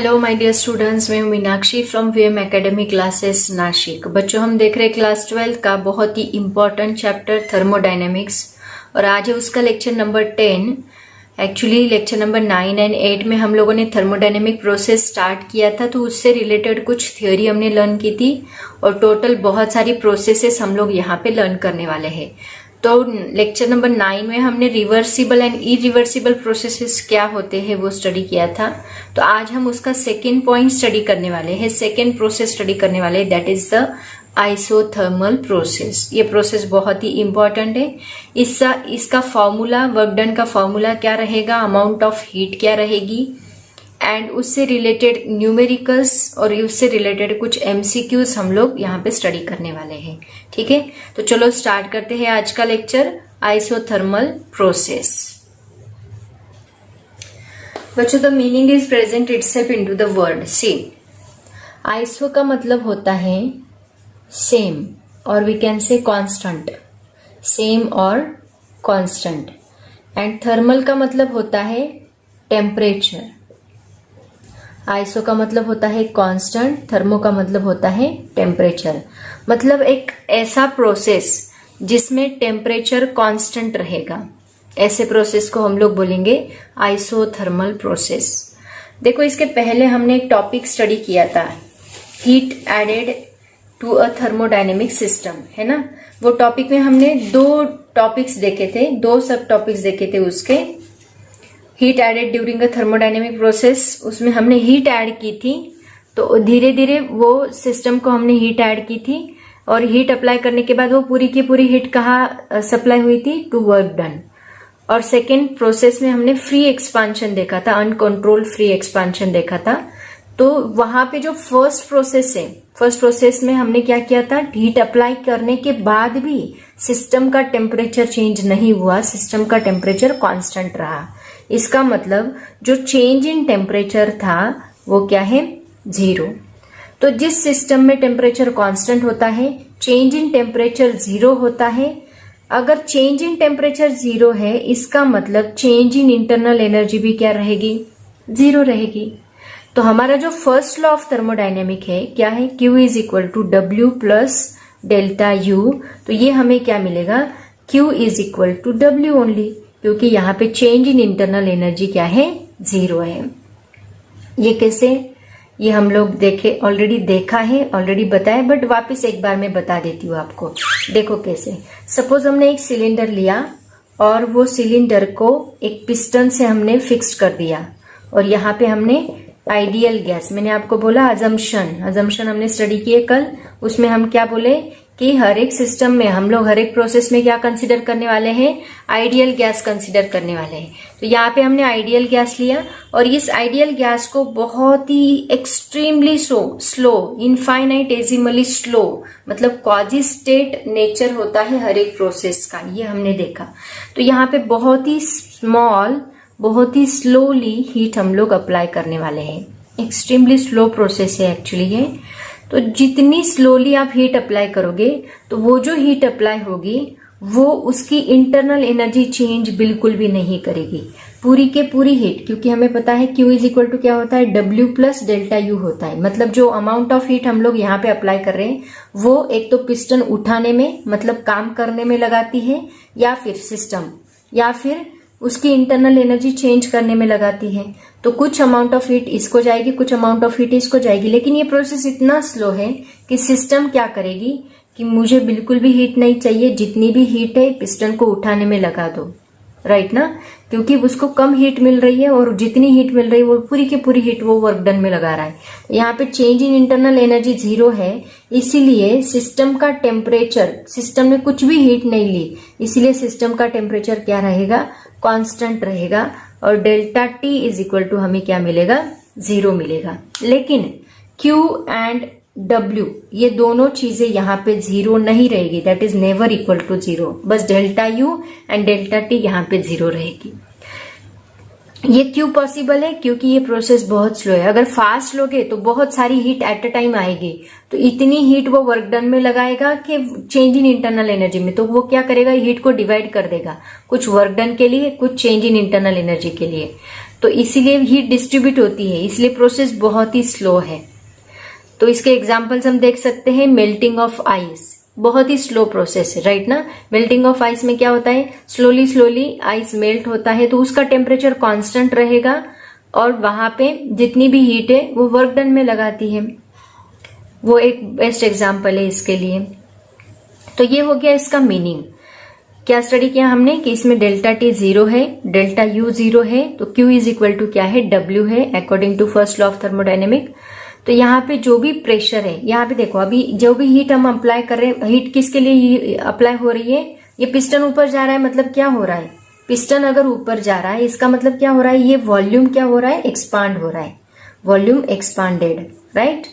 Hello my dear students, मैं हूं Meenakshi from VM academy classes Nashik. बच्चों, हम देख रहे हैं क्लास 12 का बहुत ही इंपॉर्टेंट चैप्टर थर्मोडायनेमिक्स और आज है उसका lecture number 10। Actually lecture number 9 and 8 में हम लोगों ने थर्मोडायनेमिक प्रोसेस स्टार्ट किया था, तो उससे रिलेटेड कुछ थ्योरी हमने लर्न की थी और टोटल बहुत सारी प्रोसेसेस हम लोग यहाँ पे लर्न करने वाले हैं। तो लेक्चर नंबर 9 में हमने रिवर्सिबल एंड इरिवर्सिबल प्रोसेसेस क्या होते हैं वो स्टडी किया था। तो आज हम उसका सेकेंड पॉइंट स्टडी करने वाले हैं, सेकेंड प्रोसेस स्टडी करने वाले हैं, that is the isothermal process. ये प्रोसेस बहुत ही इंपॉर्टेंट है। इसका फॉर्मूला, वर्क डन का फॉर्मूला क्या रहेगा, अमाउंट ऑफ हीट क्या रहेगी एंड उससे रिलेटेड न्यूमेरिकल्स और उससे रिलेटेड कुछ एमसीक्यूज हम लोग यहाँ पे स्टडी करने वाले हैं। ठीक है, तो चलो स्टार्ट करते हैं आज का लेक्चर, आइसोथर्मल प्रोसेस। बच्चों, the meaning is present itself into the word. See, iso का मतलब होता है सेम और we can say constant, same और कांस्टेंट, एंड थर्मल का मतलब होता है टेम्परेचर। आइसो का मतलब होता है कांस्टेंट, थर्मो का मतलब होता है टेम्परेचर। मतलब एक ऐसा प्रोसेस जिसमें टेम्परेचर कांस्टेंट रहेगा, ऐसे प्रोसेस को हम लोग बोलेंगे आइसोथर्मल प्रोसेस। देखो, इसके पहले हमने एक टॉपिक स्टडी किया था, heat added to a thermodynamic system, है ना। वो टॉपिक में हमने दो टॉपिक्स देखे थे, दो सब टॉपिक्स देखे थे उसके। Heat added during a thermodynamic process, उसमें हमने हीट ऐड की थी, तो धीरे धीरे वो सिस्टम को हमने हीट ऐड की थी और हीट अप्लाई करने के बाद वो पूरी की पूरी हीट कहाँ सप्लाई हुई थी, टू वर्क डन। और सेकेंड प्रोसेस में हमने फ्री एक्सपांशन देखा था, अनकंट्रोल्ड फ्री एक्सपांशन देखा था। तो वहां पे जो फर्स्ट प्रोसेस है, फर्स्ट प्रोसेस में हमने क्या किया था, हीट अप्लाई करने के बाद भी सिस्टम का टेम्परेचर चेंज नहीं हुआ, सिस्टम का टेम्परेचर कांस्टेंट रहा। इसका मतलब जो चेंज इन टेम्परेचर था वो क्या है, 0। तो जिस सिस्टम में टेम्परेचर कांस्टेंट होता है, चेंज इन टेम्परेचर 0 होता है। अगर चेंज इन टेम्परेचर 0 है, इसका मतलब चेंज इन इंटरनल एनर्जी भी क्या रहेगी, 0 रहेगी। तो हमारा जो फर्स्ट लॉ ऑफ थर्मोडायनेमिक है क्या है, Q is equal to W plus delta U। तो ये हमें क्या मिलेगा, Q is equal to W only, क्योंकि यहाँ पे चेंज इन इंटरनल एनर्जी क्या है, 0 है। ये कैसे, ये हम लोग देखे, ऑलरेडी देखा है, ऑलरेडी बताया, बट वापस एक बार मैं बता देती हूँ आपको। देखो कैसे, सपोज हमने एक सिलेंडर लिया और वो सिलेंडर को एक पिस्टन से हमने फिक्स कर दिया और यहाँ पे हमने आइडियल गैस, मैंने आपको बोला अजम्पशन हमने स्टडी किए कल, उसमें हम क्या बोले कि हर एक सिस्टम में हम लोग हर एक प्रोसेस में क्या कंसीडर करने वाले हैं, आइडियल गैस कंसीडर करने वाले हैं। तो यहाँ पे हमने आइडियल गैस लिया और इस आइडियल गैस को बहुत ही एक्सट्रीमली स्लो, इनफाइनाइटेसिमली स्लो, मतलब क्वाजी स्टेट नेचर होता है हर एक प्रोसेस का, ये हमने देखा। तो यहाँ पे बहुत ही स्मॉल, बहुत ही स्लोली हीट हम लोग अप्लाई करने वाले हैं। एक्सट्रीमली स्लो प्रोसेस है एक्चुअली ये। तो जितनी स्लोली आप हीट अप्लाई करोगे, तो वो जो हीट अप्लाई होगी वो उसकी इंटरनल एनर्जी चेंज बिल्कुल भी नहीं करेगी, पूरी के पूरी हीट। क्योंकि हमें पता है Q इज इक्वल टू क्या होता है, W प्लस डेल्टा U होता है। मतलब जो अमाउंट ऑफ हीट हम लोग यहाँ पे अप्लाई कर रहे हैं वो एक तो पिस्टन उठाने में, मतलब काम करने में लगाती है, या फिर सिस्टम, या फिर उसकी इंटरनल एनर्जी चेंज करने में लगाती है। तो कुछ अमाउंट ऑफ हीट इसको जाएगी, कुछ अमाउंट ऑफ हीट इसको जाएगी। लेकिन ये प्रोसेस इतना स्लो है कि सिस्टम क्या करेगी कि मुझे बिल्कुल भी हीट नहीं चाहिए, जितनी भी हीट है पिस्टन को उठाने में लगा दो, राइट ना, क्योंकि उसको कम हीट मिल रही है और जितनी हीट मिल रही है वो पूरी की पूरी हीट वो वर्क डन में लगा रहा है। यहाँ पे चेंज इन इंटरनल एनर्जी 0 है, इसीलिए सिस्टम का टेम्परेचर, सिस्टम ने कुछ भी हीट नहीं ली, इसीलिए सिस्टम का टेम्परेचर क्या रहेगा, कांस्टेंट रहेगा। और delta T is equal to हमें क्या मिलेगा, 0 मिलेगा। लेकिन Q एंड W ये दोनों चीजें यहाँ पे 0 नहीं रहेगी, that is never equal to 0। बस delta U and delta T यहाँ पे 0 रहेगी। ये क्यों पॉसिबल है, क्योंकि ये प्रोसेस बहुत स्लो है। अगर फास्ट लोगे तो बहुत सारी हीट एट अ टाइम आएगी, तो इतनी हीट वो वर्क डन में लगाएगा कि चेंज इन इंटरनल एनर्जी में, तो वो क्या करेगा, हीट को डिवाइड कर देगा, कुछ वर्क डन के लिए, कुछ चेंज इन इंटरनल एनर्जी के लिए। तो इसीलिए हीट डिस्ट्रीब्यूट होती है, इसलिए प्रोसेस बहुत ही स्लो है। तो इसके एग्जांपल्स हम देख सकते हैं। मेल्टिंग ऑफ आइस बहुत ही स्लो प्रोसेस है, राइट ना। मेल्टिंग ऑफ आइस में क्या होता है, स्लोली स्लोली आइस मेल्ट होता है, तो उसका टेम्परेचर कांस्टेंट रहेगा और वहां पे जितनी भी हीट है वो वर्क डन में लगाती है। वो एक बेस्ट एग्जांपल है इसके लिए। तो ये हो गया इसका मीनिंग। क्या स्टडी किया हमने कि इसमें डेल्टा टी 0 है, डेल्टा यू 0 है, तो क्यू इज इक्वल टू क्या है, डब्ल्यू है according to first law of thermodynamic. तो यहाँ पे जो भी प्रेशर है, यहाँ पे देखो अभी जो भी हीट हम अप्लाई कर रहे हैं, हीट किसके लिए अप्लाई हो रही है, ये पिस्टन ऊपर जा रहा है, मतलब क्या हो रहा है, पिस्टन अगर ऊपर जा रहा है इसका मतलब क्या हो रहा है, ये वॉल्यूम क्या हो रहा है, एक्सपांड हो रहा है, वॉल्यूम एक्सपांडेड, राइट।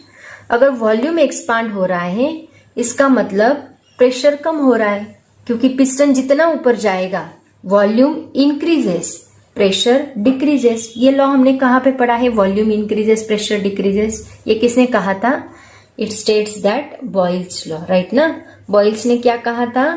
अगर वॉल्यूम एक्सपांड हो रहा है इसका मतलब प्रेशर कम हो रहा है, क्योंकि पिस्टन जितना ऊपर जाएगा वॉल्यूम इंक्रीजेस, प्रेशर डिक्रीजेस। ये लॉ हमने कहाँ पे पढ़ा है, वॉल्यूम इंक्रीजेस प्रेशर डिक्रीजेस। ये किसने कहा था, it states that Boyle's law, right ना। बॉयल्स ने क्या कहा था,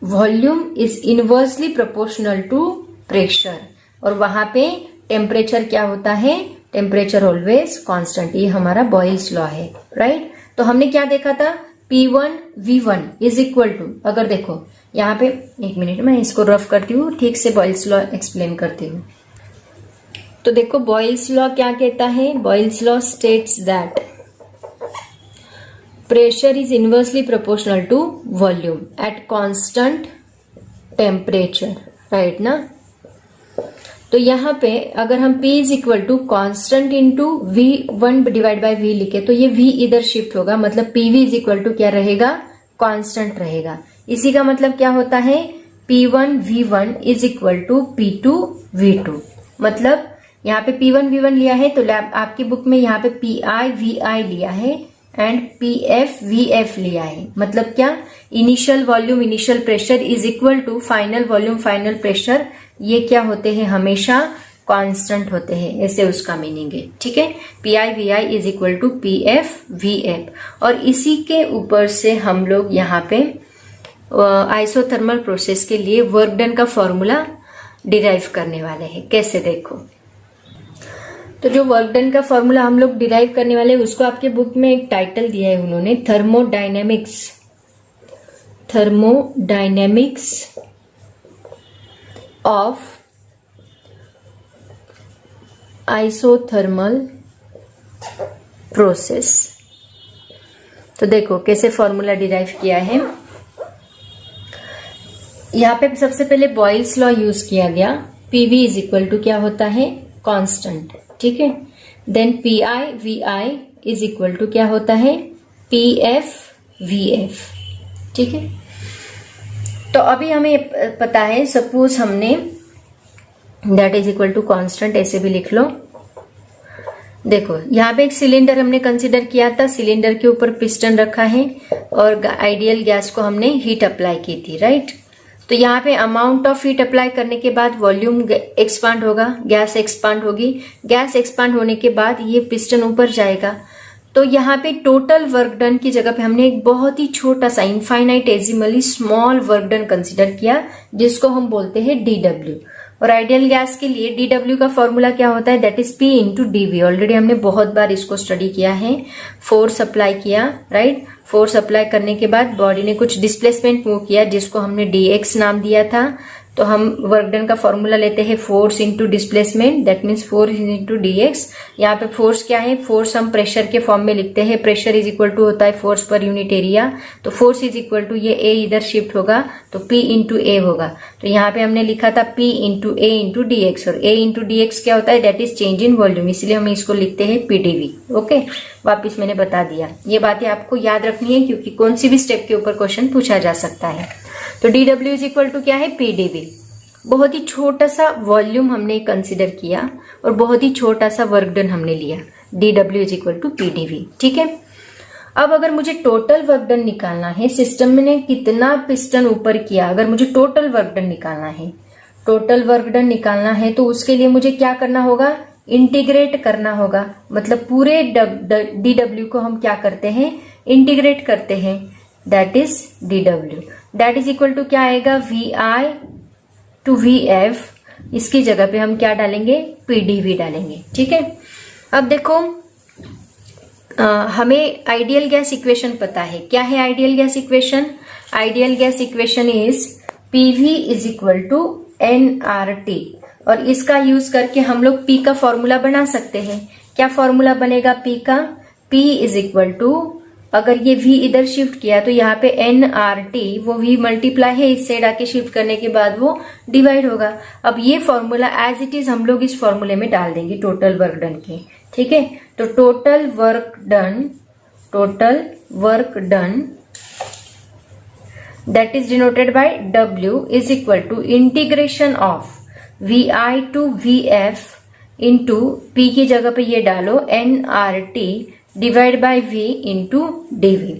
volume is inversely proportional to pressure, और वहां पे टेम्परेचर क्या होता है, टेम्परेचर ऑलवेज कांस्टेंट। ये हमारा बॉयल्स लॉ है, राइट। तो हमने क्या देखा था, P1 V1 is equal to, अगर देखो यहाँ पे, एक मिनट मैं इसको रफ करती हूँ, ठीक से बॉयल्स लॉ एक्सप्लेन करती हूँ। तो देखो बॉयल्स लॉ क्या कहता है, Boyle's law states that pressure is inversely proportional to volume at constant temperature, right ना। तो यहाँ पे अगर हम P is equal to constant into V1 divide by V लिखे तो ये V इधर शिफ्ट होगा, मतलब PV इज इक्वल टू क्या रहेगा, कांस्टेंट रहेगा। इसी का मतलब क्या होता है, P1 V1 is equal to P2 V2। मतलब यहाँ पे P1 V1 लिया है तो आपकी बुक में यहाँ पे PI VI लिया है एंड PF VF लिया है। मतलब क्या, initial volume initial pressure is equal to final volume final pressure, ये क्या होते हैं, हमेशा कांस्टेंट होते हैं, ऐसे उसका मीनिंग है, ठीक है। PI VI is equal to PF VF। और इसी के ऊपर से हम लोग यहाँ पे आइसोथर्मल प्रोसेस के लिए वर्क डन का फॉर्मूला डिराइव करने वाले हैं। कैसे, देखो तो जो वर्क डन का फॉर्मूला हम लोग डिराइव करने वाले हैं उसको आपके बुक में एक टाइटल दिया है उन्होंने, थर्मोडायनेमिक्स ऑफ आइसोथर्मल प्रोसेस। तो देखो कैसे फॉर्मूला डिराइव किया है। यहाँ पे सबसे पहले बॉयल्स लॉ यूज किया गया, PV इज इक्वल टू क्या होता है, कांस्टेंट, ठीक है। Then PI VI is equal to क्या होता है, PF VF, ठीक है। तो अभी हमें पता है, सपोज हमने that is equal to constant ऐसे भी लिख लो। देखो यहाँ पे एक सिलेंडर हमने कंसीडर किया था, सिलेंडर के ऊपर पिस्टन रखा है और आइडियल गैस को हमने हीट अप्लाई की थी, राइट। तो यहाँ पे अमाउंट ऑफ हीट अप्लाई करने के बाद वॉल्यूम एक्सपांड होगा, गैस एक्सपांड होगी, गैस एक्सपांड होने के बाद ये पिस्टन ऊपर जाएगा। तो यहाँ पे टोटल वर्क डन की जगह पे हमने एक बहुत ही छोटा सा इनफाइनाइटेसिमली स्मॉल वर्क डन कंसीडर किया, जिसको हम बोलते हैं DW। और आइडियल गैस के लिए DW का फॉर्मूला क्या होता है, that is P into DV। Already हमने बहुत बार इसको स्टडी किया है। फोर्स अप्लाई किया, राइट। फोर्स अप्लाई करने के बाद बॉडी ने कुछ डिस्प्लेसमेंट मूव किया जिसको हमने DX नाम दिया था। तो हम वर्क डन का फॉर्मूला लेते हैं force into displacement, that means force into DX। यहाँ पे फोर्स क्या है, फोर्स हम प्रेशर के फॉर्म में लिखते हैं, प्रेशर इज इक्वल टू होता है फोर्स पर यूनिट एरिया। तो फोर्स इज इक्वल टू ये A इधर शिफ्ट होगा तो P इंटू A होगा। तो यहाँ पे हमने लिखा था P into A into DX, और A इंटू DX क्या होता है, that is change in volume, इसलिए हम इसको लिखते हैं PdV। ओके, वापिस मैंने बता दिया। ये बातें आपको याद रखनी है क्योंकि कौन सी भी स्टेप के ऊपर क्वेश्चन पूछा जा सकता है। तो DW इज इक्वल टू क्या है, PdV। बहुत ही छोटा सा वॉल्यूम हमने कंसीडर किया और बहुत ही छोटा सा वर्क डन हमने लिया, DW is equal to PdV, ठीक है। अब अगर मुझे टोटल वर्क डन निकालना है, सिस्टम ने कितना पिस्टन ऊपर किया, अगर मुझे टोटल वर्क डन निकालना है, टोटल वर्क डन निकालना है तो उसके लिए मुझे क्या करना होगा, इंटीग्रेट करना होगा। मतलब पूरे DW को हम क्या करते हैं, इंटीग्रेट करते हैं, that is DW। That is equal to क्या आएगा, VI टू VF इसकी जगह पे हम क्या डालेंगे, पीडीवी डालेंगे। ठीक है, अब देखो हमें आइडियल गैस इक्वेशन पता है। क्या है ideal gas equation? Ideal gas equation is PV is equal to nRT, और इसका यूज करके हम लोग पी का फॉर्मूला बना सकते हैं। क्या फॉर्मूला बनेगा पी का? पी इज इक्वल टू, अगर ये v इधर शिफ्ट किया तो यहाँ पे nRT, वो v मल्टीप्लाई है, इस साइड आके शिफ्ट करने के बाद वो डिवाइड होगा। अब ये फॉर्मूला एज इट इज हम लोग इस फॉर्मूले में डाल देंगे टोटल वर्क डन के। ठीक है, तो total work done that is denoted by W is equal to integration of VI to VF into P की जगह पे ये डालो nRT divide by V into dV।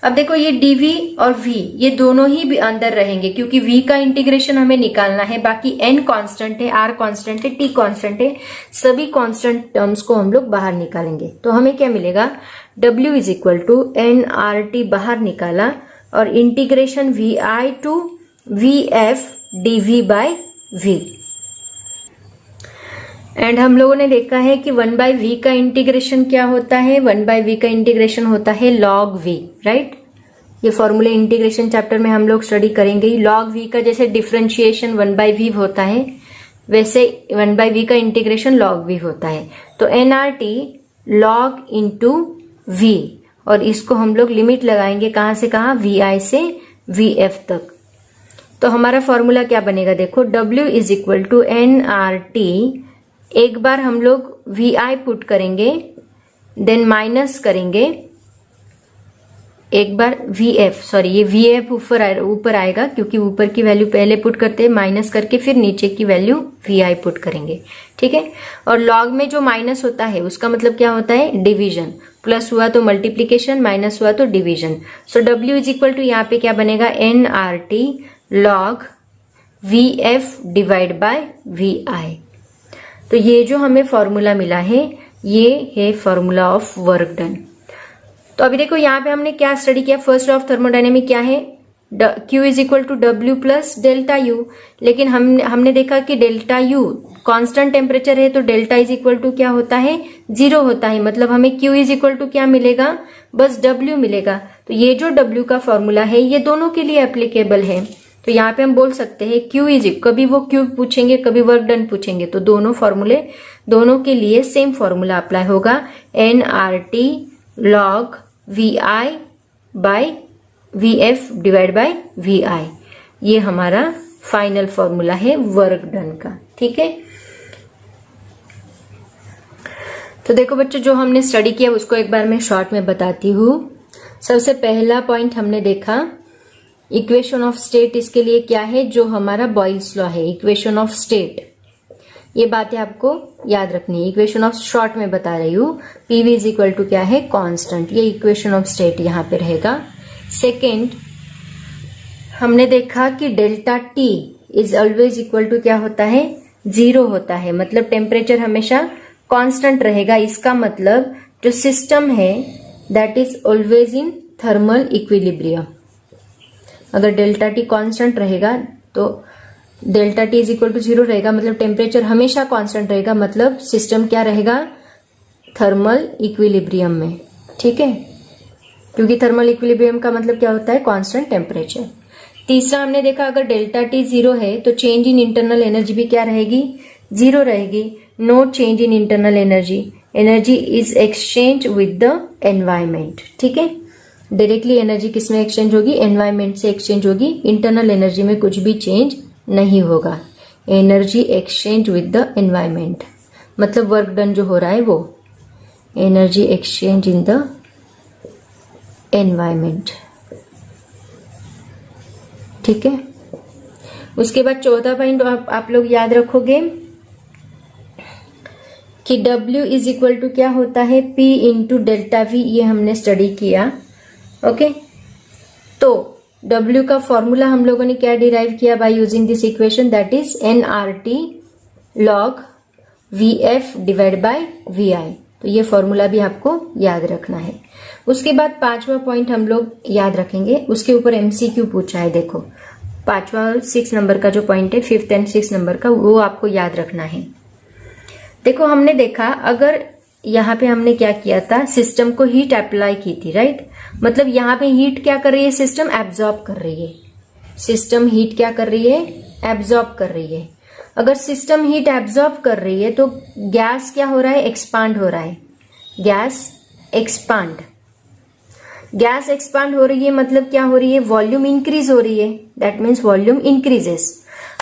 अब देखो ये dV और V ये दोनों ही भी अंदर रहेंगे, क्योंकि V का इंटीग्रेशन हमें निकालना है। बाकी N कांस्टेंट है, R कांस्टेंट है, T कांस्टेंट है, सभी कांस्टेंट टर्म्स को हम लोग बाहर निकालेंगे। तो हमें क्या मिलेगा? W is equal to nRT बाहर निकाला और integration VI to VF dV by V। And हम लोगों ने देखा है कि 1/v का इंटीग्रेशन क्या होता है? 1/v का इंटीग्रेशन होता है log v, राइट? ये फॉर्मूले इंटीग्रेशन चैप्टर में हम लोग स्टडी करेंगे। log v का जैसे डिफरेंशिएशन 1/v होता है, वैसे 1/v का इंटीग्रेशन log v होता है। तो nRT log इंटू v, और इसको हम लोग लिमिट लगाएंगे कहां से कहां? vi से vf तक। तो हमारा फॉर्मूला क्या बनेगा? देखो W is equal to nRT, एक बार हम लोग VI पुट करेंगे, देन माइनस करेंगे, एक बार VF, सॉरी ये VF ऊपर आएगा क्योंकि ऊपर की वैल्यू पहले पुट करते हैं, माइनस करके फिर नीचे की वैल्यू VI पुट करेंगे। ठीक है, और लॉग में जो माइनस होता है उसका मतलब क्या होता है? डिवीजन। प्लस हुआ तो मल्टीप्लीकेशन, माइनस हुआ तो division. So W is equal to यहाँ पे क्या बनेगा? nRT log VF divide by VI। तो ये जो हमें फॉर्मूला मिला है ये है फॉर्मूला ऑफ वर्क डन। तो अभी देखो यहाँ पे हमने क्या स्टडी किया? फर्स्ट लॉ ऑफ थर्मोडायनेमिक क्या है? Q is equal to W plus delta U। लेकिन हमने देखा कि डेल्टा U कांस्टेंट टेम्परेचर है, तो डेल्टा इज इक्वल टू क्या होता है? 0 होता है। मतलब हमें Q इज इक्वल टू क्या मिलेगा? बस W मिलेगा। तो ये जो W का फॉर्मूला है ये दोनों के लिए एप्लीकेबल है। तो यहाँ पे हम बोल सकते हैं Q इज, कभी वो Q पूछेंगे कभी वर्क डन पूछेंगे, तो दोनों फॉर्मूले दोनों के लिए सेम फॉर्मूला अप्लाई होगा, nRT log VI by VF divide by VI। ये हमारा फाइनल फॉर्मूला है वर्क डन का। ठीक है, तो देखो बच्चों जो हमने स्टडी किया उसको एक बार मैं शॉर्ट में बताती हूँ। सबसे पहला पॉइंट हमने देखा इक्वेशन ऑफ स्टेट, इसके लिए क्या है? जो हमारा बॉयल्स लॉ है, इक्वेशन ऑफ स्टेट। ये बातें आपको याद रखनी है। इक्वेशन ऑफ शॉर्ट में बता रही हूँ, पीवी इज इक्वल टू क्या है? कांस्टेंट। ये इक्वेशन ऑफ स्टेट यहाँ पे रहेगा। सेकेंड हमने देखा कि delta T is always equal to क्या होता है? 0 होता है। मतलब टेम्परेचर हमेशा कांस्टेंट रहेगा। इसका मतलब जो सिस्टम है that is always in thermal equilibrium. अगर डेल्टा टी कांस्टेंट रहेगा तो delta T is equal to 0 रहेगा, मतलब टेम्परेचर हमेशा कांस्टेंट रहेगा, मतलब सिस्टम क्या रहेगा? थर्मल इक्विलिब्रियम में। ठीक है, क्योंकि थर्मल इक्विलिब्रियम का मतलब क्या होता है? Constant temperature. तीसरा हमने देखा अगर डेल्टा टी 0 है तो चेंज इन इंटरनल एनर्जी भी क्या रहेगी? 0 रहेगी। No change in internal energy, energy is exchange with the environment. ठीक है, डायरेक्टली एनर्जी किसमें एक्सचेंज होगी? एनवायरमेंट से एक्सचेंज होगी। इंटरनल एनर्जी में कुछ भी चेंज नहीं होगा। Energy exchange with the environment, मतलब वर्क डन जो हो रहा है वो energy exchange in the environment. ठीक है, उसके बाद चौथा पॉइंट आप लोग याद रखोगे कि W इज इक्वल टू क्या होता है? P into delta V। ये हमने स्टडी किया। ओके, तो W का फॉर्मूला हम लोगों ने क्या डिराइव किया? By using this equation that is nRT log VF divide by VI। तो ये फॉर्मूला भी आपको याद रखना है। उसके बाद 5वां पॉइंट हम लोग याद रखेंगे, उसके ऊपर MCQ पूछा है। देखो 5वां 6 नंबर का जो पॉइंट है 5th एंड 6 नंबर का, वो आपको याद रखना है। देखो हमने देखा, अगर यहाँ पे हमने क्या किया था, सिस्टम को हीट अप्लाई की थी, राइट। मतलब यहाँ पे हीट क्या कर रही है, सिस्टम एब्जॉर्ब कर रही है। सिस्टम हीट क्या कर रही है, एब्जॉर्ब कर रही है। अगर सिस्टम हीट एब्जॉर्ब कर रही है तो गैस क्या हो रहा है, एक्सपांड हो रहा है। गैस एक्सपांड, गैस एक्सपांड हो रही है मतलब क्या हो रही है, वॉल्यूम इंक्रीज हो रही है। That means volume increases.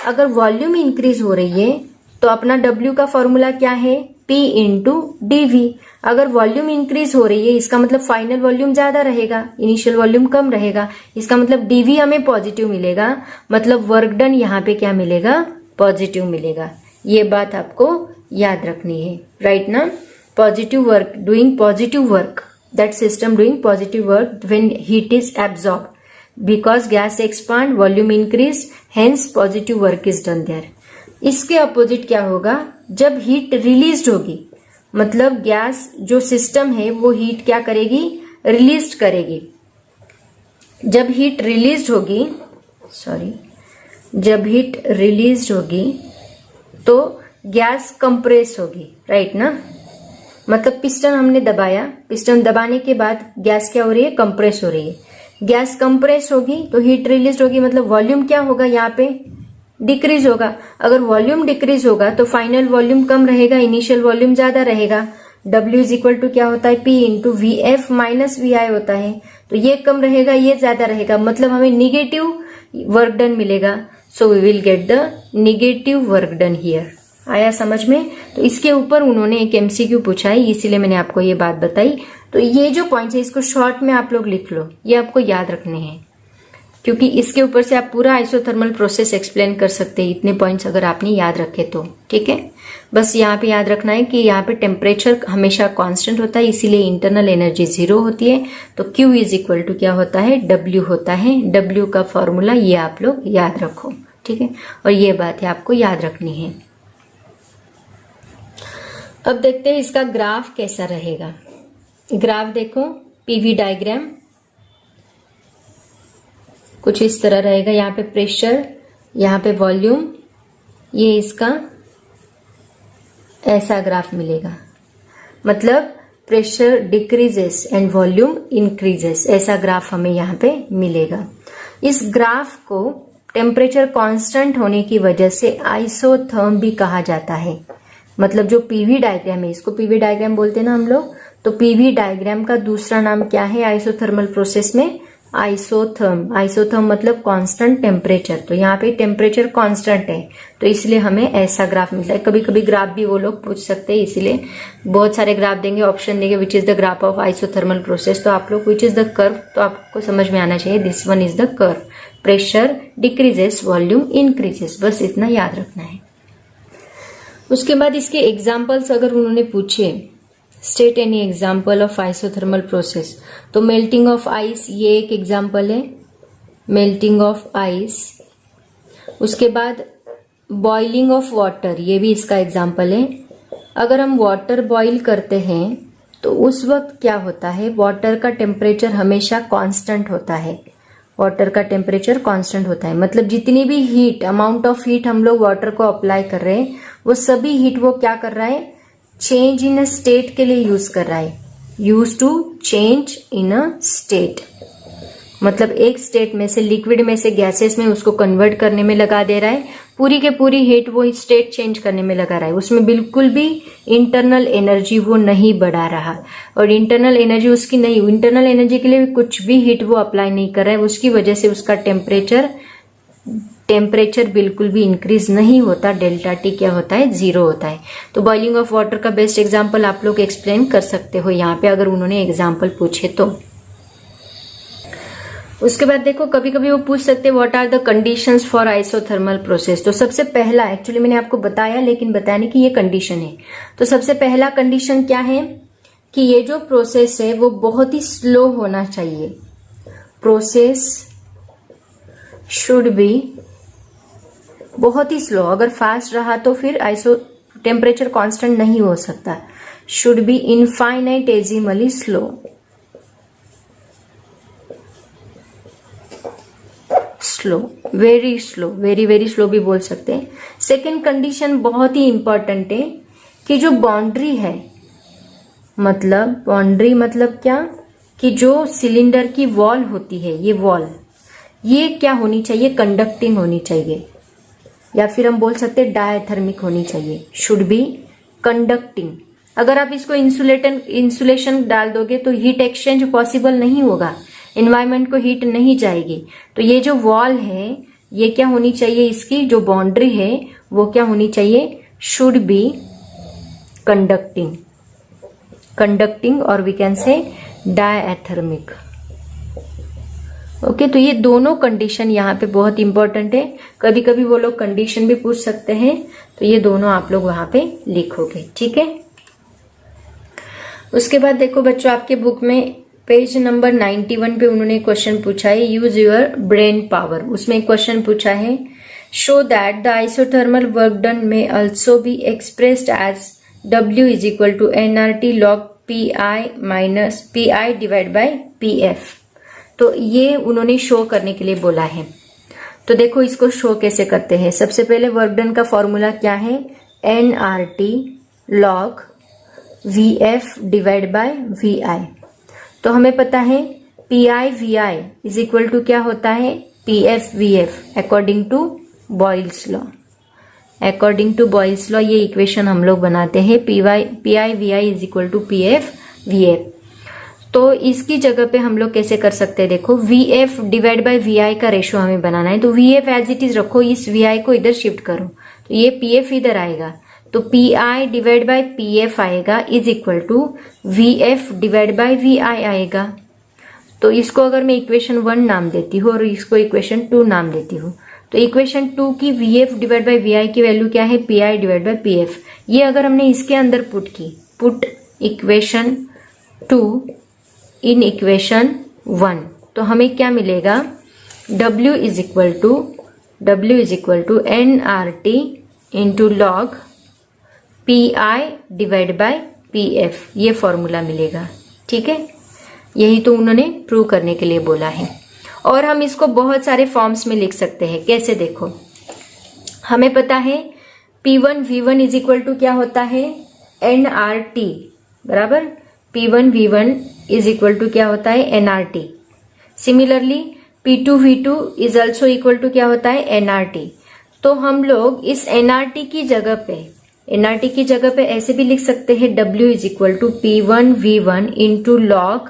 अगर वॉल्यूम इंक्रीज हो रही है तो अपना W का फॉर्मूला क्या है, P इंटू dV। अगर वॉल्यूम इंक्रीज हो रही है इसका मतलब फाइनल वॉल्यूम ज्यादा रहेगा, इनिशियल वॉल्यूम कम रहेगा। इसका मतलब dV हमें पॉजिटिव मिलेगा, मतलब वर्क डन यहाँ पे क्या मिलेगा, पॉजिटिव मिलेगा। ये बात आपको याद रखनी है, राइट ना। Positive work, doing positive work, that system doing positive work when heat is absorb, because gas expand, volume increase, hence positive work is done there. इसके अपोजिट क्या होगा, जब हीट रिलीज होगी, मतलब गैस जो सिस्टम है वो हीट क्या करेगी, रिलीज करेगी। जब हीट रिलीज होगी, जब हीट रिलीज होगी तो गैस कंप्रेस होगी, राइट ना। मतलब पिस्टन हमने दबाया, पिस्टन दबाने के बाद गैस क्या हो रही है, कंप्रेस हो रही है। गैस कंप्रेस होगी तो हीट रिलीज होगी, मतलब वॉल्यूम क्या होगा, यहाँ पे डिक्रीज होगा। अगर वॉल्यूम डिक्रीज होगा तो फाइनल वॉल्यूम कम रहेगा, इनिशियल वॉल्यूम ज्यादा रहेगा। W इज इक्वल टू क्या होता है, P into VF minus VI होता है। तो ये कम रहेगा, ये ज्यादा रहेगा, मतलब हमें निगेटिव वर्क डन मिलेगा। So we will get the negative work done here. आया समझ में। तो इसके ऊपर उन्होंने एक MCQ पूछा है, इसीलिए मैंने आपको ये बात बताई। तो ये जो पॉइंट्स है इसको शॉर्ट में आप लोग लिख लो, ये आपको याद रखने हैं, क्योंकि इसके ऊपर से आप पूरा आइसोथर्मल प्रोसेस एक्सप्लेन कर सकते हैं, इतने पॉइंट्स अगर आपने याद रखे तो। ठीक है, बस यहाँ पे याद रखना है कि यहाँ पे टेम्परेचर हमेशा कांस्टेंट होता है, इसीलिए इंटरनल एनर्जी 0 होती है। तो Q इज इक्वल टू क्या होता है, W होता है। W का फॉर्मूला ये आप लोग याद रखो, ठीक है। और ये बात है आपको याद रखनी है। अब देखते हैं इसका ग्राफ कैसा रहेगा। ग्राफ देखो, PV डायग्राम कुछ इस तरह रहेगा। यहाँ पे प्रेशर, यहाँ पे वॉल्यूम, ये इसका ऐसा ग्राफ मिलेगा। मतलब pressure decreases and volume increases, ऐसा ग्राफ हमें यहाँ पे मिलेगा। इस ग्राफ को टेम्परेचर कांस्टेंट होने की वजह से आइसोथर्म भी कहा जाता है। मतलब जो पीवी डायग्राम है, इसको पीवी डायग्राम बोलते हैं ना हम लोग, तो पीवी डायग्राम का दूसरा नाम क्या है आइसोथर्मल प्रोसेस में, आइसोथर्म। आइसोथर्म मतलब कांस्टेंट टेम्परेचर। तो यहाँ पे टेम्परेचर कांस्टेंट है तो इसलिए हमें ऐसा ग्राफ मिलता है। कभी कभी ग्राफ भी वो लोग पूछ सकते हैं, इसीलिए बहुत सारे ग्राफ देंगे, ऑप्शन देंगे which is the graph of isothermal process. तो आप लोग विच इज द कर्व, तो आपको समझ में आना चाहिए this one is the curve. Pressure decreases, volume increases, बस इतना याद रखना है। उसके बाद इसके एग्जाम्पल्स अगर उन्होंने पूछे, state any example of isothermal process, तो मेल्टिंग ऑफ आइस ये एक एग्जाम्पल है, मेल्टिंग ऑफ आइस। उसके बाद बॉइलिंग ऑफ वाटर, ये भी इसका एग्जाम्पल है। अगर हम वाटर बॉईल करते हैं तो उस वक्त क्या होता है, वाटर का टेम्परेचर हमेशा कांस्टेंट होता है। वाटर का टेम्परेचर कांस्टेंट होता है, मतलब जितनी भी हीट, अमाउंट ऑफ हीट हम लोग वाटर को अप्लाई कर रहे हैं, वो सभी हीट वो क्या कर रहा है, चेंज इन अ स्टेट के लिए यूज कर रहा है। Use to change in a state, मतलब एक स्टेट में से, लिक्विड में से गैसेस में उसको कन्वर्ट करने में लगा दे रहा है। पूरी के पूरी हीट वो स्टेट चेंज करने में लगा रहा है, उसमें बिल्कुल भी इंटरनल एनर्जी वो नहीं बढ़ा रहा। और इंटरनल एनर्जी उसकी नहीं, इंटरनल एनर्जी के लिए कुछ भी हीट वो अप्लाई नहीं कर रहा है, उसकी वजह से उसका टेम्परेचर बिल्कुल भी इंक्रीज नहीं होता। डेल्टा टी क्या होता है, 0 होता है। तो बॉइलिंग ऑफ वाटर का बेस्ट एग्जाम्पल आप लोग एक्सप्लेन कर सकते हो यहाँ पे, अगर उन्होंने एग्जाम्पल पूछे तो। उसके बाद देखो, कभी कभी वो पूछ सकते हैं what are the conditions for isothermal process. तो सबसे पहला, एक्चुअली मैंने आपको बताया लेकिन बताने की ये कंडीशन है। तो सबसे पहला कंडीशन क्या है कि ये जो प्रोसेस है वो बहुत ही स्लो होना चाहिए। प्रोसेस शुड बी बहुत ही स्लो। अगर फास्ट रहा तो फिर टेम्परेचर कांस्टेंट नहीं हो सकता। Should be infinitesimally slow. Slow, very slow, very very slow भी बोल सकते हैं। सेकेंड कंडीशन बहुत ही इंपॉर्टेंट है कि जो बाउंड्री है, मतलब बाउंड्री मतलब क्या, कि जो सिलेंडर की वॉल होती है, ये वॉल, ये क्या होनी चाहिए, कंडक्टिंग होनी चाहिए, या फिर हम बोल सकते हैं डायथर्मिक होनी चाहिए, शुड बी कंडक्टिंग। अगर आप इसको इंसुलेशन डाल दोगे तो हीट एक्सचेंज पॉसिबल नहीं होगा, एनवायरमेंट को हीट नहीं जाएगी। तो ये जो वॉल है ये क्या होनी चाहिए, इसकी जो बाउंड्री है वो क्या होनी चाहिए, शुड बी कंडक्टिंग, कंडक्टिंग और we can say diathermic. Okay, तो ये दोनों कंडीशन यहाँ पे बहुत इंपॉर्टेंट है। कभी कभी वो लोग कंडीशन भी पूछ सकते हैं, तो ये दोनों आप लोग वहां पे लिखोगे, ठीक है। उसके बाद देखो बच्चों, आपके बुक में पेज नंबर 91 पे उन्होंने क्वेश्चन पूछा है, यूज योर ब्रेन पावर। उसमें क्वेश्चन पूछा है, show that the isothermal work done may also be expressed as W is equal to nRT log PI minus PI divide by PF। तो ये उन्होंने शो करने के लिए बोला है। तो देखो इसको शो कैसे करते हैं। सबसे पहले वर्क डन का फॉर्मूला क्या है, nRT log VF divide by VI। तो हमें पता है PI VI is equal to क्या होता है, PF VF according to Boyle's law. According to Boyle's law ये इक्वेशन हम लोग बनाते हैं, PI VI is equal to PF VF। तो इसकी जगह पे हम लोग कैसे कर सकते हैं, देखो VF डिवाइड बाय VI का रेशियो हमें बनाना है। तो VF एज इट इज रखो, इस VI को इधर शिफ्ट करो, तो ये PF इधर आएगा, तो PI डिवाइड बाय PF आएगा is equal to VF divide by VI आएगा। तो इसको अगर मैं इक्वेशन 1 नाम देती हूँ और इसको इक्वेशन 2 नाम देती हूँ, तो इक्वेशन 2 की VF डिवाइड बाय VI की वैल्यू क्या है, PI डिवाइड बाय PF। ये अगर हमने इसके अंदर पुट की, पुट इक्वेशन 2 इन इक्वेशन 1, तो हमें क्या मिलेगा, W is equal to nRT into log PI divide by PF, ये फॉर्मूला मिलेगा, ठीक है। यही तो उन्होंने प्रूव करने के लिए बोला है। और हम इसको बहुत सारे फॉर्म्स में लिख सकते हैं, कैसे देखो, हमें पता है P1 V1 is equal to क्या होता है, nRT बराबर P1 V1 is equal to क्या होता है, nRT। Similarly P2 V2 is also equal to क्या होता है, nRT। तो हम लोग इस nRT की जगह पे ऐसे भी लिख सकते हैं, W is equal to P1 V1 into log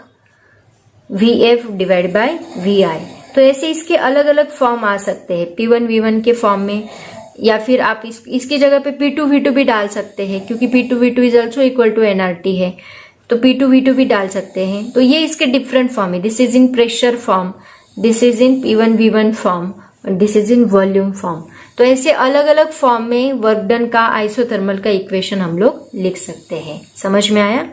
VF divide by VI। तो ऐसे इसके अलग अलग फॉर्म आ सकते हैं, P1 V1 के फॉर्म में, या फिर आप इसकी जगह पे P2 V2 भी डाल सकते हैं, क्योंकि P2 V2 is also equal to nRT है, तो P2 V2 भी डाल सकते हैं। तो ये इसके डिफरेंट फॉर्म है, this is in pressure form, this is in P1 V1 form, this is in volume form. तो ऐसे अलग अलग फॉर्म में वर्क डन का आइसोथर्मल का इक्वेशन हम लोग लिख सकते हैं। समझ में आया?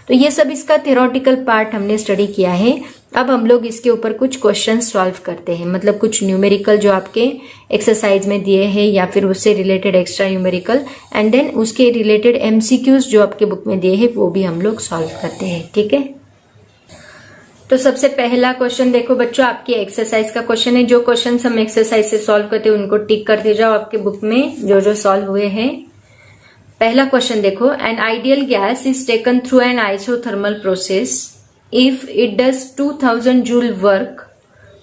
तो ये सब इसका थ्योरेटिकल पार्ट हमने स्टडी किया है। अब हम लोग इसके ऊपर कुछ क्वेश्चन सॉल्व करते हैं, मतलब कुछ न्यूमेरिकल जो आपके एक्सरसाइज में दिए हैं या फिर उससे related extra numerical, and then उसके रिलेटेड MCQs जो आपके बुक में दिए हैं वो भी हम लोग सॉल्व करते हैं, ठीक है। तो सबसे पहला क्वेश्चन देखो बच्चों, आपकी एक्सरसाइज का क्वेश्चन है। जो क्वेश्चन हम एक्सरसाइज से सॉल्व करते हैं उनको टिक करते जाओ आपके बुक में जो जो सॉल्व हुए हैं। पहला क्वेश्चन देखो, an ideal gas is taken through an isothermal process if it does 2000 joule work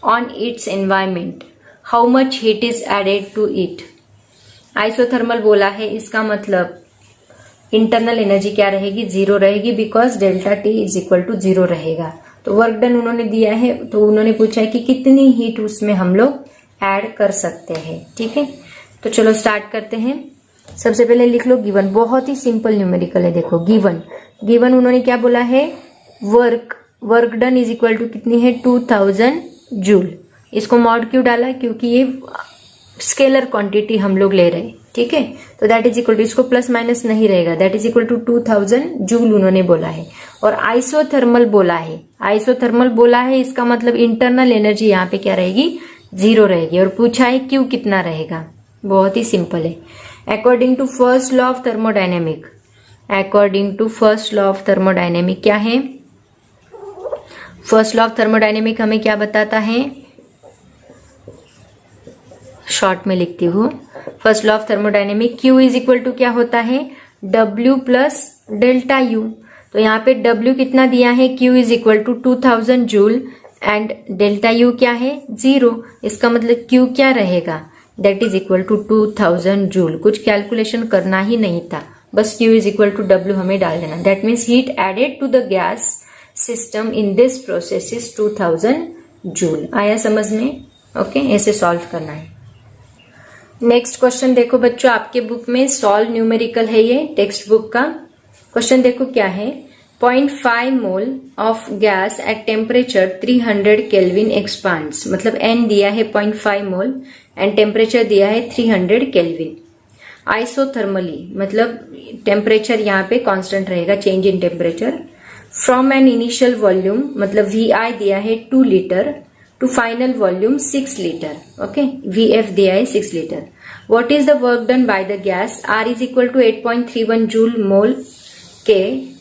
on its environment, how much heat is added to it. Isothermal बोला है, इसका मतलब इंटरनल एनर्जी क्या रहेगी, 0 रहेगी, because delta T is equal to 0 रहेगा। तो work done उन्होंने दिया है, तो उन्होंने पूछा है कि कितनी हीट उसमें हम लोग ऐड कर सकते हैं, ठीक है। तो चलो स्टार्ट करते हैं। सबसे पहले लिख लो गिवन, बहुत ही सिंपल न्यूमेरिकल है। देखो गिवन उन्होंने क्या बोला है, work done is equal to कितनी है, 2000 जूल। इसको मॉड क्यों डाला, क्योंकि ये स्केलर क्वांटिटी हम लोग ले रहे हैं, ठीक है। तो दैट इज इक्वल टू, इसको प्लस माइनस नहीं रहेगा, that is equal to 2000 joule उन्होंने बोला है। और आइसोथर्मल बोला है, इसका मतलब इंटरनल एनर्जी यहाँ पे क्या रहेगी, 0 रहेगी। और पूछा है क्यू कितना रहेगा, बहुत ही सिंपल है। According to first law of thermodynamic, क्या है, फर्स्ट लॉ ऑफ थर्मोडायनेमिक हमें क्या बताता है, शॉर्ट में लिखती हूँ। First law of thermodynamic, Q is equal to क्या होता है, W प्लस डेल्टा U। तो यहाँ पे W कितना दिया है, Q is equal to 2000 joule and delta U क्या है, 0। इसका मतलब Q क्या रहेगा, that is equal to 2000 joule. कुछ कैलकुलेशन करना ही नहीं था, बस Q is equal to W हमें डाल देना। That means heat added to the gas system in this process is 2000 joule. आया समझ में? ओके, ऐसे सॉल्व करना है। नेक्स्ट क्वेश्चन देखो बच्चों, आपके बुक में सॉल्व न्यूमेरिकल है, ये टेक्स्ट बुक का क्वेश्चन देखो क्या है। 0.5 mole of gas at temperature 300 kelvin expands, मतलब N दिया है 0.5 मोल एंड टेम्परेचर दिया है 300 केल्विन। आइसोथर्मली मतलब टेम्परेचर यहाँ पे कांस्टेंट रहेगा, change in temperature. From an initial volume मतलब VI दिया है 2 litre to final volume 6 litre. Okay, VF दिया है 6 litre. What is the work done by the gas, R is equal to 8.31 joule mole K.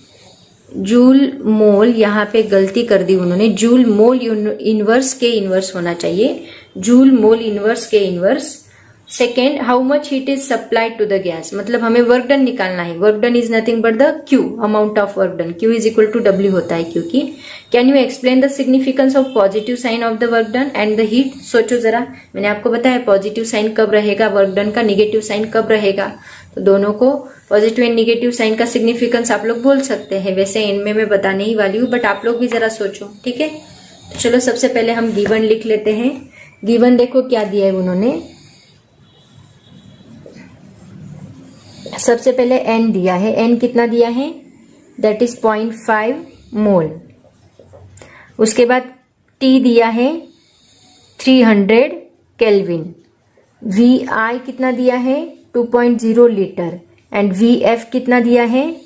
Joule mole यहाँ पे गलती कर दी उन्होंने, joule mole inverse K inverse होना चाहिए, joule mole inverse K inverse. Second, how much heat is supplied to the gas, मतलब हमें वर्क डन निकालना है। Work done is nothing but the Q, amount of work done. Q is equal to W होता है क्योंकि। Can you explain the significance of positive sign of the work done and the heat. सोचो जरा, मैंने आपको बताया positive sign कब रहेगा वर्क डन का, निगेटिव साइन कब रहेगा। तो दोनों को पॉजिटिव एंड निगेटिव साइन का सिग्निफिकेंस आप लोग बोल सकते हैं। वैसे इनमें मैं बताने ही वाली हूँ, बट आप लोग भी जरा सोचो, ठीक है। तो चलो सबसे पहले हम गिवन लिख लेते हैं। गिवन देखो क्या दिया है उन्होंने, सबसे पहले N दिया है। N कितना दिया है, दैट इज 0.5 मोल। उसके बाद T दिया है 300 केल्विन। VI कितना दिया है 2.0 लीटर एंड VF कितना दिया है,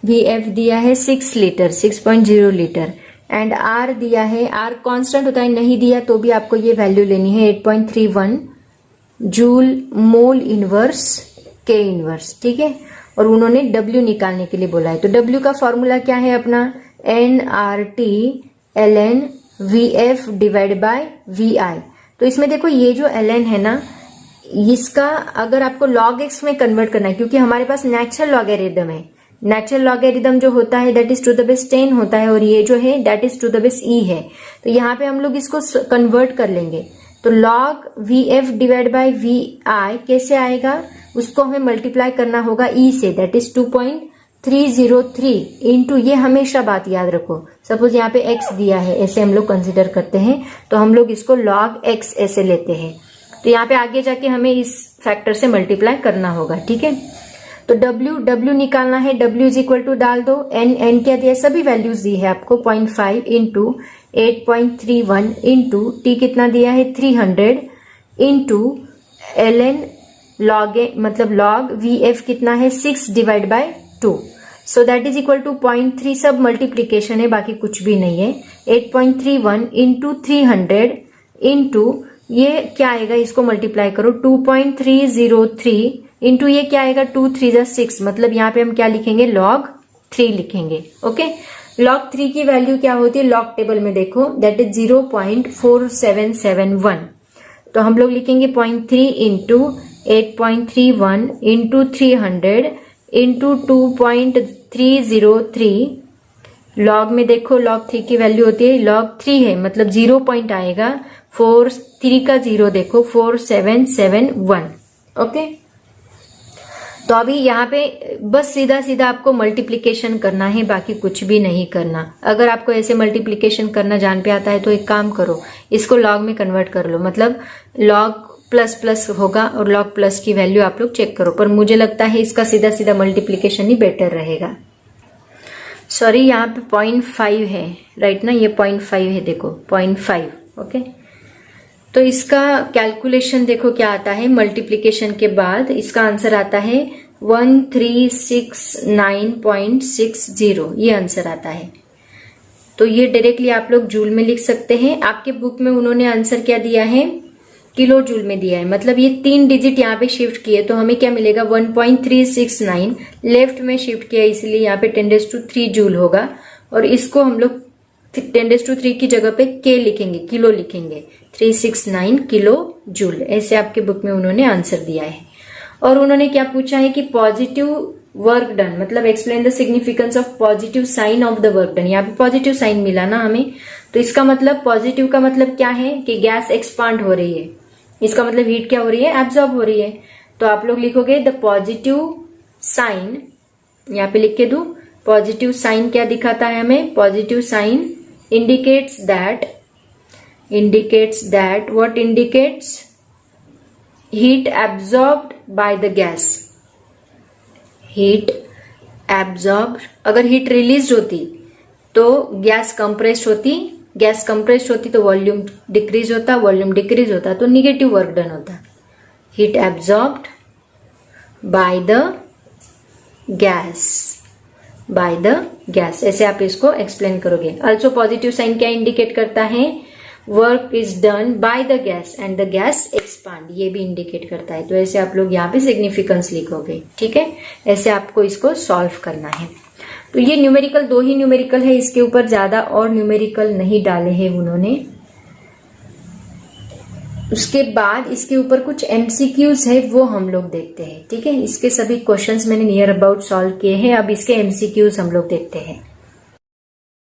VF दिया है 6 लीटर, 6.0 लीटर एंड R दिया है, R कांस्टेंट होता है, नहीं दिया तो भी आपको ये वैल्यू लेनी है 8.31 joule mole inverse K inverse, ठीक है। और उन्होंने W निकालने के लिए बोला है, तो W का फॉर्मूला क्या है अपना, nRT ln VF divide by VI। तो इसमें देखो ये जो ln है ना, इसका अगर आपको log x में कन्वर्ट करना है, क्योंकि हमारे पास नेचुरल लॉगरिथम है। नेचुरल लॉगरिथम जो होता है that is to the base 10 होता है, और ये जो है that is to the base e है। तो यहाँ पे हम लोग इसको कन्वर्ट कर लेंगे, तो log VF divide by VI कैसे आएगा, उसको हमें मल्टीप्लाई करना होगा E से, दैट इज 2.303 इंटू, ये हमेशा बात याद रखो, सपोज यहाँ पे x दिया है, ऐसे हम लोग कंसिडर करते हैं, तो हम लोग इसको log x ऐसे लेते हैं। तो यहाँ पे आगे जाके हमें इस फैक्टर से मल्टीप्लाई करना होगा, ठीक है। तो W निकालना है, W इज इक्वल टू डाल दो, N क्या दिया है, सभी वैल्यूज दी है आपको, 0.5 इंटू 8.31 इंटू T कितना दिया है 300 इंटू ln log मतलब log VF कितना है 6 divide by 2, so that is equal to 0.3, सब मल्टीप्लीकेशन है, बाकी कुछ भी नहीं है। 8.31 इंटू 300 इंटू ये क्या आएगा, इसको मल्टीप्लाई करो 2.303 इंटू ये क्या आएगा 2 3 6, मतलब यहाँ पे हम क्या लिखेंगे log 3 लिखेंगे। ओके, log 3 की वैल्यू क्या होती है log टेबल में देखो, दैट इज 0.4771। तो हम लोग लिखेंगे 0.3 इंटू 8.31 इंटू 300 इंटू 2.303। log में देखो log 3 की वैल्यू होती है log 3 है, मतलब 0 पॉइंट आएगा, 3 का 0 देखो 4771। ओके, तो अभी यहाँ पे बस सीधा सीधा आपको मल्टीप्लिकेशन करना है, बाकी कुछ भी नहीं करना। अगर आपको ऐसे मल्टीप्लिकेशन करना जान पे आता है तो एक काम करो, इसको लॉग में कन्वर्ट कर लो, मतलब लॉग प्लस प्लस होगा और लॉग प्लस की वैल्यू आप लोग चेक करो, पर मुझे लगता है इसका सीधा सीधा मल्टीप्लिकेशन ही बेटर रहेगा। सॉरी, यहाँ पे 0.5 है, राइट ना, ये 0.5 है, देखो 0.5। ओके, तो इसका कैलकुलेशन देखो क्या आता है, मल्टीप्लिकेशन के बाद इसका आंसर आता है 1369.60, ये आंसर आता है। तो ये डायरेक्टली आप लोग जूल में लिख सकते हैं। आपके बुक में उन्होंने आंसर क्या दिया है, किलो जूल में दिया है, मतलब ये 3 डिजिट यहाँ पे शिफ्ट किए तो हमें क्या मिलेगा 1.369, लेफ्ट में शिफ्ट किया इसलिए यहाँ पे 10⁻³ जूल होगा, और इसको हम लोग 10⁻³ की जगह पे के लिखेंगे, किलो लिखेंगे, 369 किलो जूल, ऐसे आपके बुक में उन्होंने आंसर दिया है। और उन्होंने क्या पूछा है कि पॉजिटिव वर्क डन, मतलब explain the significance of positive sign of the work done. यहाँ पे पॉजिटिव साइन मिला ना हमें, तो इसका मतलब पॉजिटिव का मतलब क्या है कि गैस एक्सपांड हो रही है, इसका मतलब हीट क्या हो रही है, एब्जॉर्ब हो रही है। तो आप लोग लिखोगे द पॉजिटिव साइन, यहाँ पे लिख के दू, पॉजिटिव साइन क्या दिखाता है हमें, positive sign indicates that what indicates heat absorbed by the gas, heat absorbed। अगर हीट रिलीज होती तो गैस कंप्रेस्ड होती, तो वॉल्यूम डिक्रीज होता, वॉल्यूम डिक्रीज होता तो निगेटिव वर्क डन होता। Heat absorbed bye the gas, ऐसे आप इसको एक्सप्लेन करोगे। ऑल्सो पॉजिटिव साइन क्या इंडिकेट करता है, work is done by the gas and the gas expand, ये भी इंडिकेट करता है। तो ऐसे आप लोग यहाँ पे सिग्निफिकेंस लिखोगे, ठीक है। ऐसे आपको इसको सॉल्व करना है। तो ये न्यूमेरिकल, 2 ही न्यूमेरिकल है, इसके ऊपर ज्यादा और न्यूमेरिकल नहीं डाले हैं उन्होंने। उसके बाद इसके ऊपर कुछ एमसीक्यूज है, वो हम लोग देखते हैं, ठीक है। इसके सभी क्वेश्चंस मैंने नियर अबाउट सॉल्व किए हैं, अब इसके एमसीक्यूज हम लोग देखते हैं।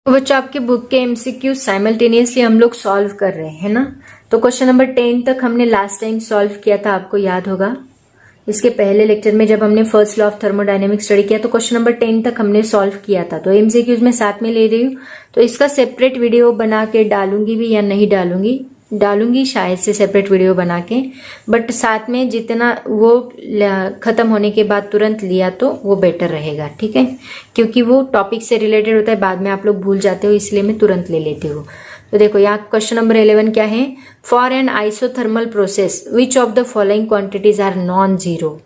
तो बच्चों आपके बुक के एमसीक्यूज साइमल्टेनियसली हम लोग सॉल्व कर रहे हैं ना। तो क्वेश्चन नंबर 10 तक हमने लास्ट टाइम सॉल्व किया था, आपको याद होगा। इसके पहले लेक्चर में जब हमने first law of thermodynamics study किया तो क्वेश्चन नंबर 10 तक हमने सॉल्व किया था। तो एमसीक्यूज में साथ में ले रही हूँ, तो इसका सेपरेट वीडियो बना के डालूंगी भी या नहीं डालूंगी शायद से सेपरेट वीडियो बना के, बट साथ में जितना वो खत्म होने के बाद तुरंत लिया तो वो बेटर रहेगा, ठीक है। क्योंकि वो टॉपिक से रिलेटेड होता है, बाद में आप लोग भूल जाते हो, इसलिए मैं तुरंत ले लेती हूँ। तो देखो यहाँ क्वेश्चन नंबर 11 क्या है, for an isothermal process which of the following quantities are non zero.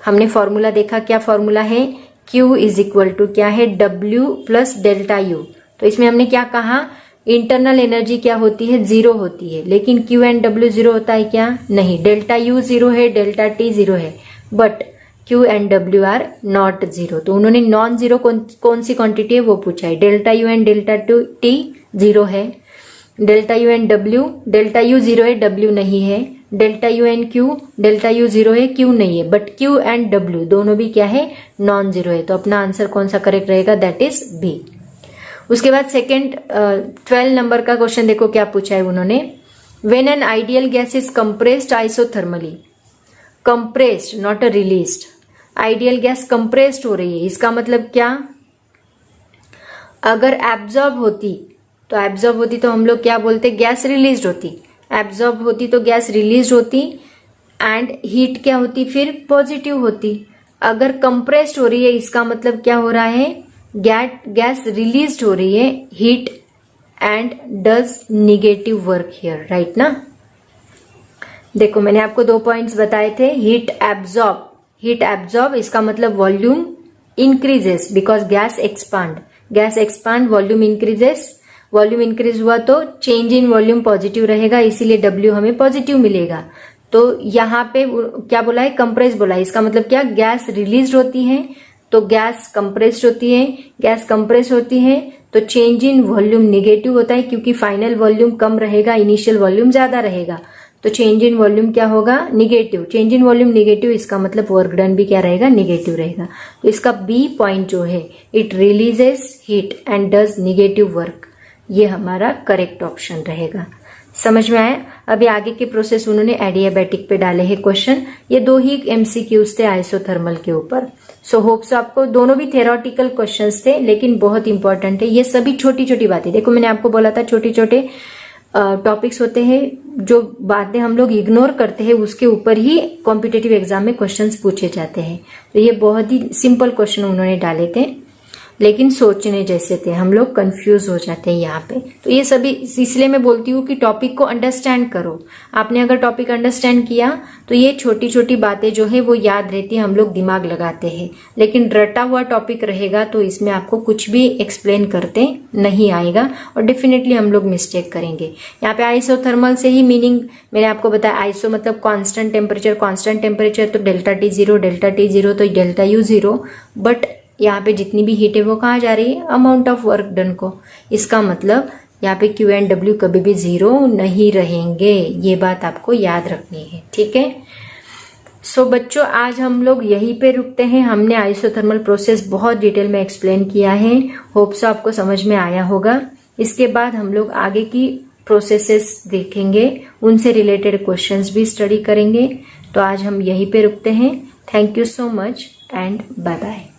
हमने फॉर्मूला देखा, क्या फॉर्मूला है, Q इज इक्वल टू क्या है, W प्लस डेल्टा U। तो इसमें हमने क्या कहा, इंटरनल एनर्जी क्या होती है, 0 होती है, लेकिन Q एंड W 0 होता है क्या, नहीं। डेल्टा U 0 है, डेल्टा T 0 है, but Q and W are not 0। तो उन्होंने नॉन जीरो कौन सी क्वांटिटी है वो पूछा है। Delta U and delta T 0 है, delta U and W, delta U 0 है, W नहीं है, delta U and Q, delta U 0 है, Q नहीं है, बट Q एंड W दोनों भी क्या है, नॉन जीरो है। तो अपना आंसर कौन सा करेक्ट रहेगा, दैट इज बी। उसके बाद सेकेंड 12 नंबर का क्वेश्चन देखो क्या पूछा है उन्होंने, when an ideal gas is compressed isothermally, compressed not a released, ideal gas compressed हो रही है, इसका मतलब क्या, अगर एब्जॉर्ब होती तो हम लोग क्या बोलते, गैस रिलीज होती, एब्जॉर्ब होती तो गैस रिलीज होती एंड हीट क्या होती, फिर पॉजिटिव होती। अगर कंप्रेस्ड हो रही है इसका मतलब क्या हो रहा है, गैस रिलीज हो रही है, heat and does negative work here, right ना। देखो मैंने आपको 2 पॉइंट्स बताए थे, हीट एब्जॉर्ब इसका मतलब volume increases because gas expand, volume increase हुआ तो चेंज इन वॉल्यूम पॉजिटिव रहेगा, इसीलिए W हमें पॉजिटिव मिलेगा। तो यहाँ पे क्या बोला है, कंप्रेस बोला है, इसका मतलब क्या, गैस रिलीज होती है तो गैस कंप्रेस्ड होती है, गैस कंप्रेस होती है तो चेंज इन वॉल्यूम निगेटिव होता है, क्योंकि फाइनल वॉल्यूम कम रहेगा, इनिशियल वॉल्यूम ज्यादा रहेगा, तो चेंज इन वॉल्यूम क्या होगा, negative. Change in volume negative, इसका मतलब वर्क डन भी क्या रहेगा, निगेटिव रहेगा। तो इसका बी पॉइंट जो है, it releases heat and does negative work, ये हमारा करेक्ट ऑप्शन रहेगा। समझ में आया। अभी आगे के प्रोसेस उन्होंने एडियाबैटिक पे डाले हैं क्वेश्चन, ये 2 ही एमसीक्यूज थे आइसोथर्मल के ऊपर। सो होप्स आपको, दोनों भी थेरोटिकल क्वेश्चंस थे लेकिन बहुत इंपॉर्टेंट है। ये सभी छोटी छोटी बातें, देखो मैंने आपको बोला था छोटे छोटे टॉपिक्स होते हैं, जो बातें हम लोग इग्नोर करते हैं उसके ऊपर ही कॉम्पिटेटिव एग्जाम में क्वेश्चंस पूछे जाते हैं। तो ये बहुत ही सिंपल क्वेश्चन उन्होंने डाले थे, लेकिन सोचने जैसे थे, हम लोग कंफ्यूज हो जाते हैं यहाँ पे। तो ये सभी इसलिए मैं बोलती हूँ कि टॉपिक को अंडरस्टैंड करो। आपने अगर टॉपिक अंडरस्टैंड किया तो ये छोटी छोटी बातें जो है वो याद रहती है, हम लोग दिमाग लगाते हैं। लेकिन रटा हुआ टॉपिक रहेगा तो इसमें आपको कुछ भी एक्सप्लेन करते नहीं आएगा और डेफिनेटली हम लोग मिस्टेक करेंगे। यहाँ पे आइसोथर्मल से ही मीनिंग मैंने आपको बताया, आइसो मतलब कांस्टेंट टेम्परेचर तो डेल्टा T 0 तो डेल्टा U 0, बट यहाँ पे जितनी भी हीट है वो कहाँ जा रही है, अमाउंट ऑफ वर्क डन को। इसका मतलब यहाँ पे Q एंड W कभी भी 0 नहीं रहेंगे, ये बात आपको याद रखनी है, ठीक है। सो बच्चों आज हम लोग यहीं पे रुकते हैं। हमने आइसोथर्मल प्रोसेस बहुत डिटेल में एक्सप्लेन किया है, होप सो आपको समझ में आया होगा। इसके बाद हम लोग आगे की प्रोसेसेस देखेंगे, उनसे रिलेटेड क्वेश्चंस भी स्टडी करेंगे। तो आज हम यहीं पे रुकते हैं। Thank you so much and bye bye.